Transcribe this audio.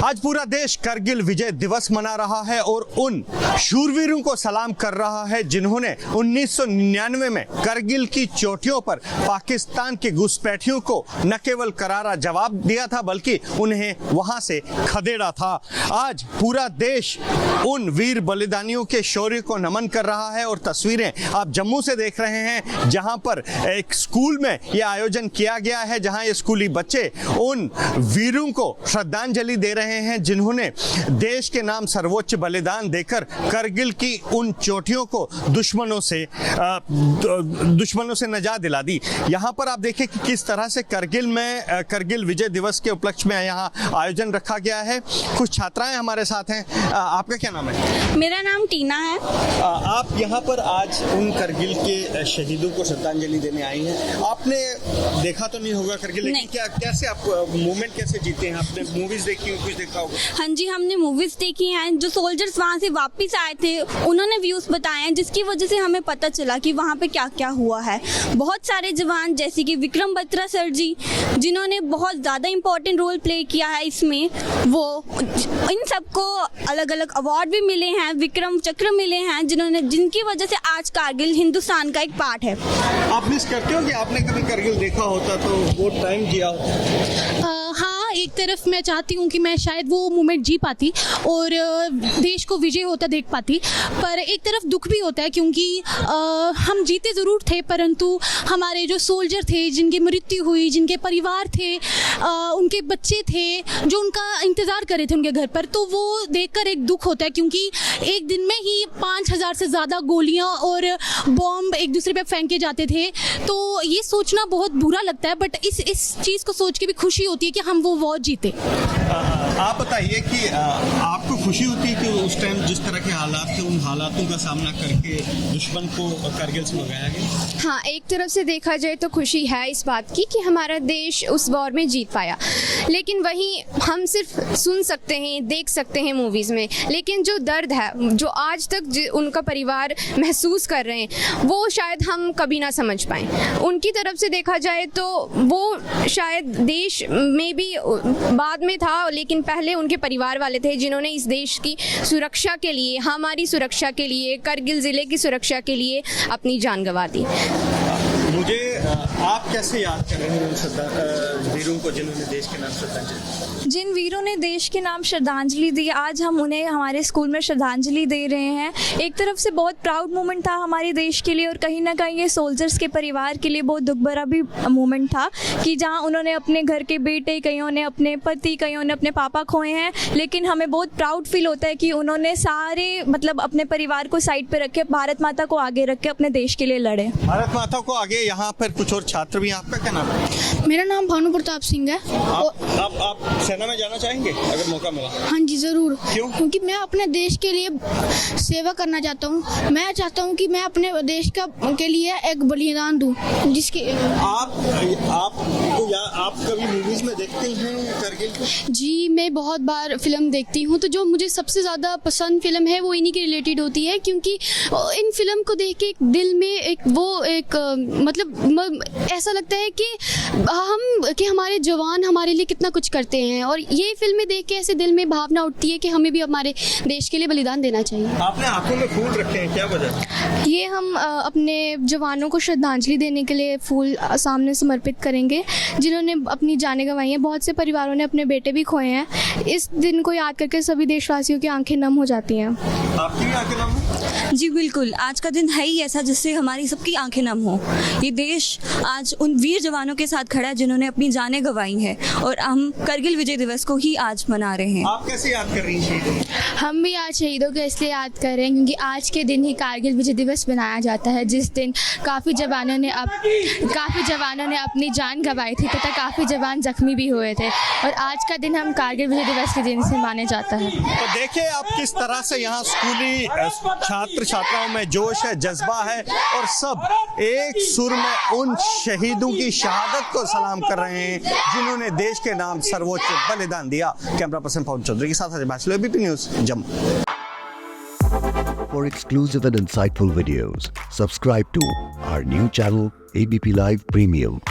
आज पूरा देश करगिल विजय दिवस मना रहा है और उन शूरवीरों को सलाम कर रहा है जिन्होंने 1999 में करगिल की चोटियों पर पाकिस्तान के घुसपैठियों को न केवल करारा जवाब दिया था बल्कि उन्हें वहां से खदेड़ा था। आज पूरा देश उन वीर बलिदानियों के शौर्य को नमन कर रहा है और तस्वीरें आप जम्मू से देख रहे हैं जहां पर एक स्कूल में यह आयोजन किया गया है, जहां ये स्कूली बच्चे उन वीरों को श्रद्धांजलि दे रहे हैं जिन्होंने देश के नाम सर्वोच्च बलिदान देकर करगिल की उन चोटियों को दुश्मनों से नजात दिला दी। यहाँ पर आप देखें कि किस तरह से करगिल में करगिल विजय दिवस के उपलक्ष्य में यहाँ आयोजन रखा गया है। कुछ छात्राएं हमारे साथ हैं। आपका क्या नाम है? मेरा नाम टीना है। आप यहाँ पर आज उन करगिल के शहीदों को श्रद्धांजलि देने आई हैं। आपने देखा तो नहीं होगा करगिल, लेकिन क्या कैसे आप मूवमेंट कैसे जीते हैं? आपने मूवीज देखी हो, कुछ देखा होगा? हाँ जी, हमने मूवीज देखी हैं। जो सोल्जर्स वहाँ से वापस आए थे उन्होंने व्यूज बताए हैं जिसकी वजह से हमें पता चला कि वहाँ पे क्या क्या हुआ है। बहुत सारे जवान जैसे कि विक्रम बत्रा सर जी जिन्होंने बहुत ज़्यादा इम्पोर्टेंट रोल प्ले किया है इसमें, वो इन सबको अलग अलग अवार्ड भी मिले हैं, विक्रम चक्र मिले हैं जिनकी वजह से आज कारगिल हिंदुस्तान का एक पार्ट है। आप मिस करते हो कि आपने कभी करगिल देखा होता तो वो टाइम जिया होता? हाँ, एक तरफ मैं चाहती हूँ कि मैं शायद वो मोमेंट जी पाती और देश को विजय होता देख पाती, पर एक तरफ दुख भी होता है क्योंकि हम जीते ज़रूर थे परंतु हमारे जो सोल्जर थे जिनकी मृत्यु हुई, जिनके परिवार थे, उनके बच्चे थे जो उनका इंतज़ार कर रहे थे उनके घर पर, तो वो देखकर एक दुख होता है क्योंकि एक दिन में ही 5000 से ज़्यादा गोलियाँ और बॉम्ब एक दूसरे पे फेंके जाते थे। तो ये सोचना बहुत बुरा लगता है, बट इस चीज़ को सोच के भी खुशी होती है कि हम वो वॉर जीते। आप बताइए कि आपको खुशी होती है कि उस टाइम जिस तरह के हालात थे उन हालातों का सामना करके दुश्मन को करगिल से भगाया गया? हाँ, एक तरफ से देखा जाए तो खुशी है इस बात की कि हमारा देश उस वॉर में जीत पाया, लेकिन वहीं हम सिर्फ सुन सकते हैं, देख सकते हैं मूवीज़ में, लेकिन जो दर्द है जो आज तक उनका परिवार महसूस कर रहे हैं वो शायद हम कभी ना समझ पाएँ। उनकी तरफ से देखा जाए तो वो शायद देश में भी बाद में था, लेकिन पहले उनके परिवार वाले थे जिन्होंने इस देश की सुरक्षा के लिए, हमारी सुरक्षा के लिए, करगिल ज़िले की सुरक्षा के लिए अपनी जान गंवा दी। मुझे आप कैसे याद कर रहे हैं उन वीरों को जिन्होंने देश के नाम श्रद्धांजलि? जिन वीरों ने देश के नाम श्रद्धांजलि दी, आज हम उन्हें हमारे स्कूल में श्रद्धांजलि दे रहे हैं। एक तरफ से बहुत प्राउड मोमेंट था हमारे देश के लिए और कहीं ना कहीं ये सोल्जर्स के परिवार के लिए बहुत दुख भरा भी मोमेंट था कि जहाँ उन्होंने अपने घर के बेटे, कईयों ने अपने पति, कईयों ने अपने पापा खोए हैं, लेकिन हमें बहुत प्राउड फील होता है कि उन्होंने सारे अपने परिवार को साइड पर रखे, भारत माता को आगे रख के अपने देश के लिए लड़े। भारत माता को आगे। यहाँ पर कुछ और छात्र भी। आपका क्या नाम है? मेरा नाम भानु प्रताप सिंह है। आप सेना में जाना चाहेंगे अगर मौका मिला? हाँ जी, ज़रूर। क्यों? क्योंकि मैं अपने देश के लिए सेवा करना चाहता हूँ। मैं चाहता हूँ कि मैं अपने देश के लिए एक बलिदान दूँ जिसके आप कभी मूवीज में देखते हैं करगिल को? जी, मैं बहुत बार फिल्म देखती हूँ, तो जो मुझे सबसे ज़्यादा पसंद फिल्म है वो इन्हीं के रिलेटेड होती है क्योंकि इन फिल्म को देख के दिल में ऐसा लगता है कि हमारे जवान हमारे लिए कितना कुछ करते हैं और ये फिल्में देख के ऐसे दिल में भावना उठती है कि हमें भी हमारे देश के लिए बलिदान देना चाहिए। आपने आंखों में फूल रखे हैं, क्या वजह? ये हम अपने जवानों को श्रद्धांजलि देने के लिए फूल सामने समर्पित करेंगे जिन्होंने अपनी जानें गंवाई हैं। बहुत से परिवारों ने अपने बेटे भी खोए हैं। इस दिन को याद करके सभी देशवासियों की आंखें नम हो जाती हैं। आपकी भी आंखें नम हो? जी बिल्कुल, आज का दिन है ही ऐसा जिससे हमारी सबकी आंखें नम हो। ये देश आज उन वीर जवानों के साथ खड़ा है जिन्होंने अपनी जानें गंवाई हैं और हम करगिल विजय दिवस को ही आज मना रहे हैं। आप कैसे याद कर रही हैं? हम भी आज शहीदों को इसलिए याद कर रहे हैं क्योंकि आज के दिन ही कारगिल विजय दिवस मनाया जाता है, जिस दिन काफ़ी जवानों ने अपनी जान गंवाई थी तथा काफ़ी जवान जख्मी भी हुए थे और आज का दिन हम कारगिल विजय दिवस के दिन से माने जाता है। तो देखिए आप किस तरह से यहाँ स्कूली छात्र छात्राओं में जोश है, जज्बा है और सब एक सुर में उन शहीदों की शहादत को सलाम कर रहे हैं जिन्होंने देश के नाम सर्वोच्च बलिदान दिया। कैमरा पर्सन पवन चौधरी के साथ Ajay bachelor, ABP news, Jammu. For exclusive and insightful videos, subscribe to our new channel ABP Live Premium.